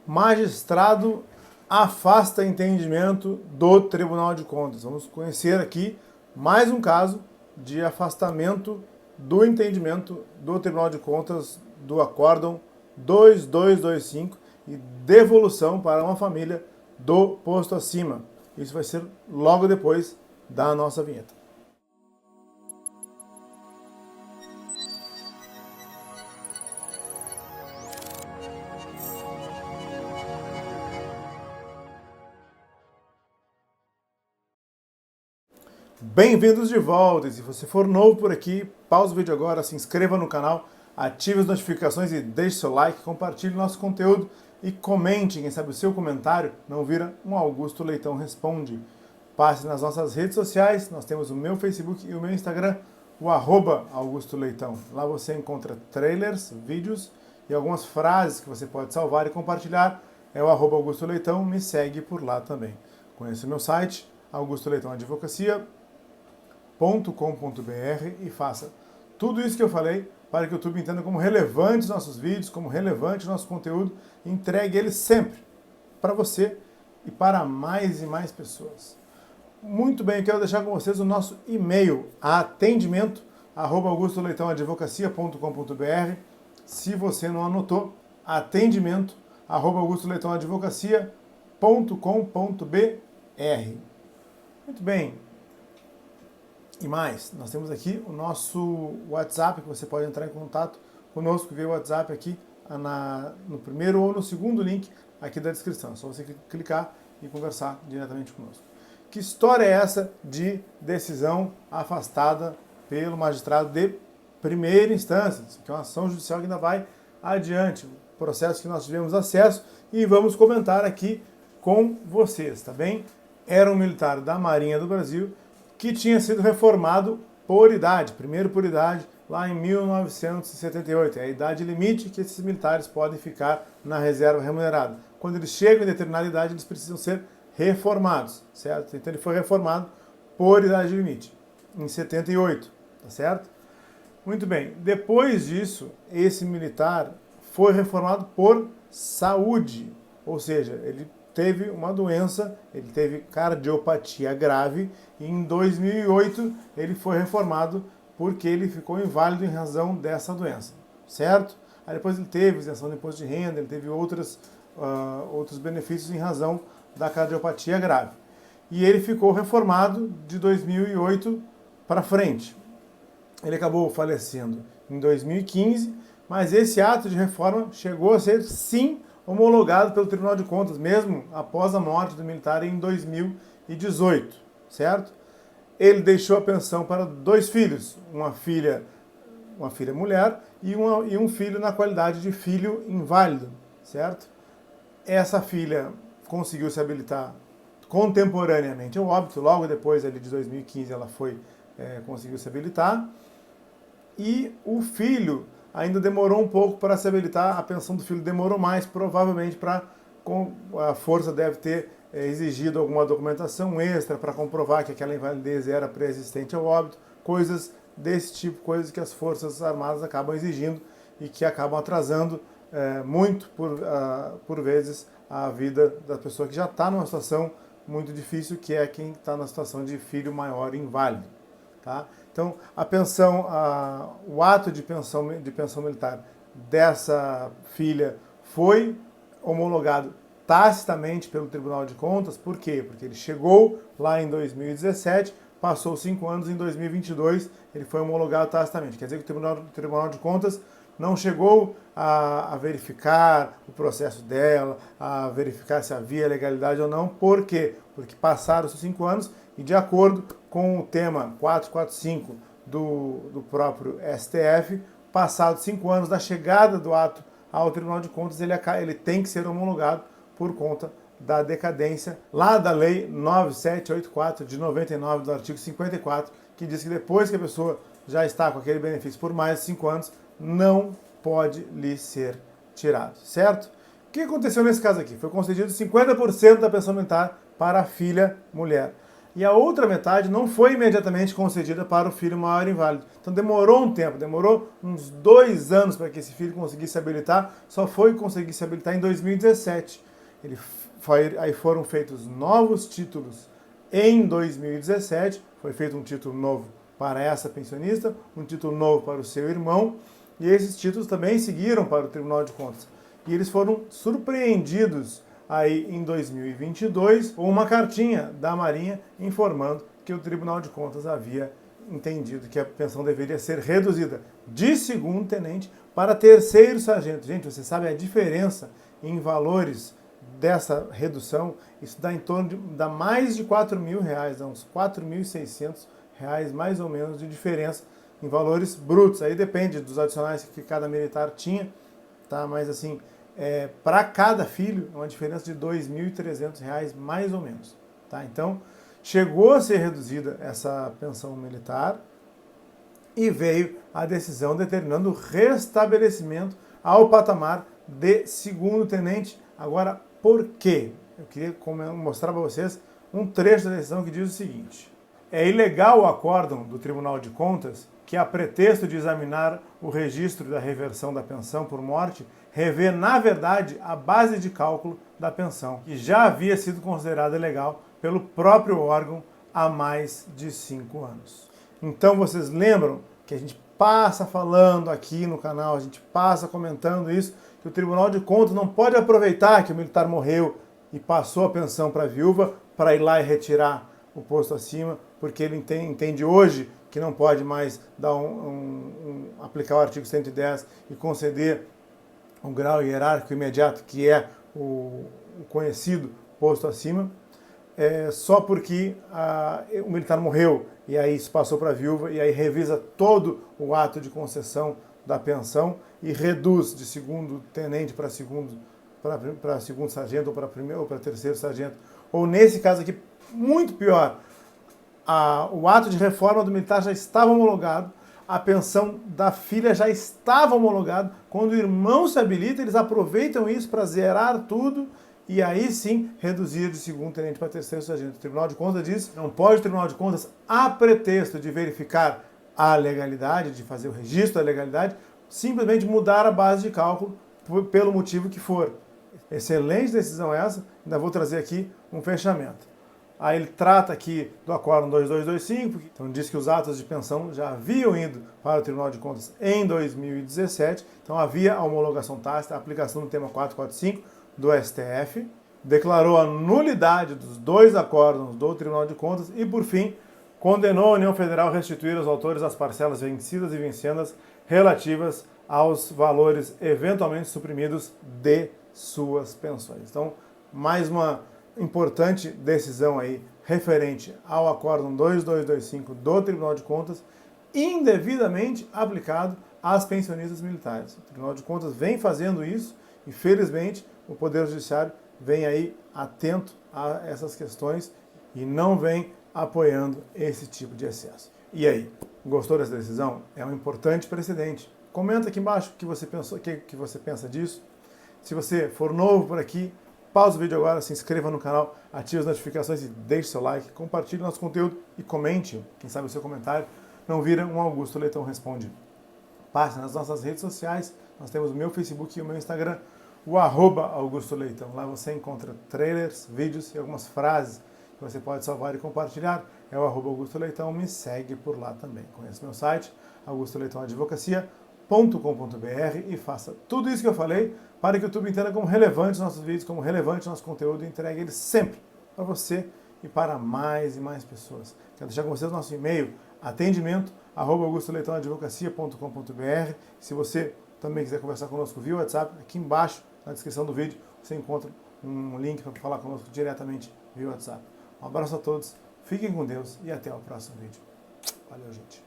Magistrado afasta entendimento do Tribunal de Contas. Vamos conhecer aqui mais um caso de afastamento do entendimento do Tribunal de Contas do Acórdão 2225 e devolução para uma família do posto acima. Isso vai ser logo depois da nossa vinheta. Bem-vindos de volta, e se você for novo por aqui, pausa o vídeo agora, se inscreva no canal, ative as notificações e deixe seu like, compartilhe nosso conteúdo e comente, quem sabe o seu comentário não vira um Augusto Leitão Responde. Passe nas nossas redes sociais, nós temos o meu Facebook e o meu Instagram, o @AugustoLeitão. Lá você encontra trailers, vídeos e algumas frases que você pode salvar e compartilhar. É o @Augusto Leitão, me segue por lá também. Conheça o meu site, Augusto Leitão Advocacia, .com.br e faça tudo isso que eu falei para que o YouTube entenda como relevantes nossos vídeos, como relevante nosso conteúdo, e entregue ele sempre para você e para mais e mais pessoas. Muito bem, eu quero deixar com vocês o nosso e-mail, atendimento@augustoleitãoadvocacia.com.br. Se você não anotou, atendimento@augustoleitãoadvocacia.com.br. Muito bem. E mais, nós temos aqui o nosso WhatsApp, que você pode entrar em contato conosco via WhatsApp aqui no primeiro ou no segundo link aqui da descrição. É só você clicar e conversar diretamente conosco. Que história é essa de decisão afastada pelo magistrado de primeira instância? Isso aqui é uma ação judicial que ainda vai adiante, um processo que nós tivemos acesso e vamos comentar aqui com vocês, tá bem? Era um militar da Marinha do Brasil que tinha sido reformado por idade, primeiro por idade, lá em 1978. É a idade limite que esses militares podem ficar na reserva remunerada. Quando eles chegam em determinada idade, eles precisam ser reformados, certo? Então ele foi reformado por idade limite, em 78, tá certo? Muito bem, depois disso, esse militar foi reformado por saúde, ou seja, ele teve uma doença, ele teve cardiopatia grave e em 2008 ele foi reformado porque ele ficou inválido em razão dessa doença, certo? Aí depois ele teve isenção de imposto de renda, ele teve outros benefícios em razão da cardiopatia grave. E ele ficou reformado de 2008 para frente. Ele acabou falecendo em 2015, mas esse ato de reforma chegou a ser, sim, homologado pelo Tribunal de Contas, mesmo após a morte do militar em 2018, certo? Ele deixou a pensão para 2 filhos, uma filha mulher e um filho na qualidade de filho inválido, certo? Essa filha conseguiu se habilitar contemporaneamente ao óbito, logo depois ali de 2015 ela conseguiu se habilitar, e o filho ainda demorou um pouco para se habilitar, a pensão do filho demorou mais, provavelmente a força deve ter exigido alguma documentação extra para comprovar que aquela invalidez era pré-existente ao óbito, coisas desse tipo, coisas que as Forças Armadas acabam exigindo e que acabam atrasando muito, por vezes, a vida da pessoa que já está numa situação muito difícil, que é quem está na situação de filho maior inválido. Tá? Então, o ato de pensão militar dessa filha foi homologado tacitamente pelo Tribunal de Contas. Por quê? Porque ele chegou lá em 2017, passou 5 anos, em 2022 ele foi homologado tacitamente. Quer dizer que o Tribunal de Contas não chegou a verificar o processo dela, a verificar se havia legalidade ou não. Por quê? Porque passaram os 5 anos e, de acordo com o tema 445 do próprio STF, passados 5 anos da chegada do ato ao Tribunal de Contas, ele tem que ser homologado por conta da decadência lá da Lei 9784 de 99, do artigo 54, que diz que depois que a pessoa já está com aquele benefício por mais de 5 anos, não pode lhe ser tirado, certo? O que aconteceu nesse caso aqui? Foi concedido 50% da pensão militar para a filha mulher. e a outra metade não foi imediatamente concedida para o filho maior inválido. Então demorou um tempo, demorou uns 2 anos para que esse filho conseguisse se habilitar, só foi conseguir se habilitar em 2017. Aí foram feitos novos títulos em 2017, foi feito um título novo para essa pensionista, um título novo para o seu irmão, e esses títulos também seguiram para o Tribunal de Contas. E eles foram surpreendidos aí em 2022 com uma cartinha da Marinha informando que o Tribunal de Contas havia entendido que a pensão deveria ser reduzida de segundo tenente para terceiro sargento. Gente, você sabe a diferença em valores dessa redução? Isso dá em torno dá mais de R$4.000, dá uns R$4.600 mais ou menos de diferença em valores brutos. Aí depende dos adicionais que cada militar tinha, tá? Mas assim, para cada filho é uma diferença de R$2.300 mais ou menos, tá? Então, chegou a ser reduzida essa pensão militar e veio a decisão determinando o restabelecimento ao patamar de segundo tenente. Agora, por quê? Eu queria mostrar para vocês um trecho da decisão que diz o seguinte: é ilegal o acórdão do Tribunal de Contas que, a pretexto de examinar o registro da reversão da pensão por morte, revê, na verdade, a base de cálculo da pensão, que já havia sido considerada legal pelo próprio órgão há mais de 5 anos. Então vocês lembram que a gente passa falando aqui no canal, a gente passa comentando isso, que o Tribunal de Contas não pode aproveitar que o militar morreu e passou a pensão para a viúva para ir lá e retirar o posto acima, porque ele entende hoje que não pode mais dar aplicar o artigo 110 e conceder um grau hierárquico imediato, que é o conhecido posto acima, só porque o militar morreu e aí isso passou para a viúva e aí revisa todo o ato de concessão da pensão e reduz de segundo tenente para segundo sargento ou para primeiro ou para terceiro sargento. Ou nesse caso aqui, muito pior, o ato de reforma do militar já estava homologado, a pensão da filha já estava homologada. Quando o irmão se habilita, eles aproveitam isso para zerar tudo e aí sim reduzir de segundo tenente para terceiro sargento. O Tribunal de Contas diz: não pode o Tribunal de Contas, a pretexto de verificar a legalidade, de fazer o registro da legalidade, simplesmente mudar a base de cálculo pelo motivo que for. Excelente decisão essa, ainda vou trazer aqui um fechamento. Aí ele trata aqui do acórdão 2225, então diz que os atos de pensão já haviam ido para o Tribunal de Contas em 2017, então havia a homologação tácita, a aplicação do tema 445 do STF, declarou a nulidade dos 2 acórdãos do Tribunal de Contas e, por fim, condenou a União Federal a restituir aos autores as parcelas vencidas e vencendas relativas aos valores eventualmente suprimidos de suas pensões. Então, mais uma importante decisão aí referente ao acórdão 2225 do Tribunal de Contas, indevidamente aplicado às pensionistas militares. O Tribunal de Contas vem fazendo isso e, felizmente, o Poder Judiciário vem aí atento a essas questões e não vem apoiando esse tipo de excesso. E aí, gostou dessa decisão? É um importante precedente. Comenta aqui embaixo o que você pensou, que você pensa disso. Se você for novo por aqui, pausa o vídeo agora, se inscreva no canal, ative as notificações e deixe seu like, compartilhe nosso conteúdo e comente, quem sabe o seu comentário não vira um Augusto Leitão Responde. Passe nas nossas redes sociais, nós temos o meu Facebook e o meu Instagram, o @Augusto Leitão. Lá você encontra trailers, vídeos e algumas frases que você pode salvar e compartilhar. É o @Augusto Leitão, me segue por lá também. Conheça meu site, augustoleitãoadvocacia.com.br e faça tudo isso que eu falei para que o YouTube entenda como relevante nossos vídeos, como relevante nosso conteúdo e entregue ele sempre para você e para mais e mais pessoas. Quero deixar com vocês o nosso e-mail, atendimento@augustoleitãoadvocacia.com.br. Se você também quiser conversar conosco via WhatsApp, aqui embaixo na descrição do vídeo você encontra um link para falar conosco diretamente via WhatsApp. Um abraço a todos, fiquem com Deus e até o próximo vídeo. Valeu, gente.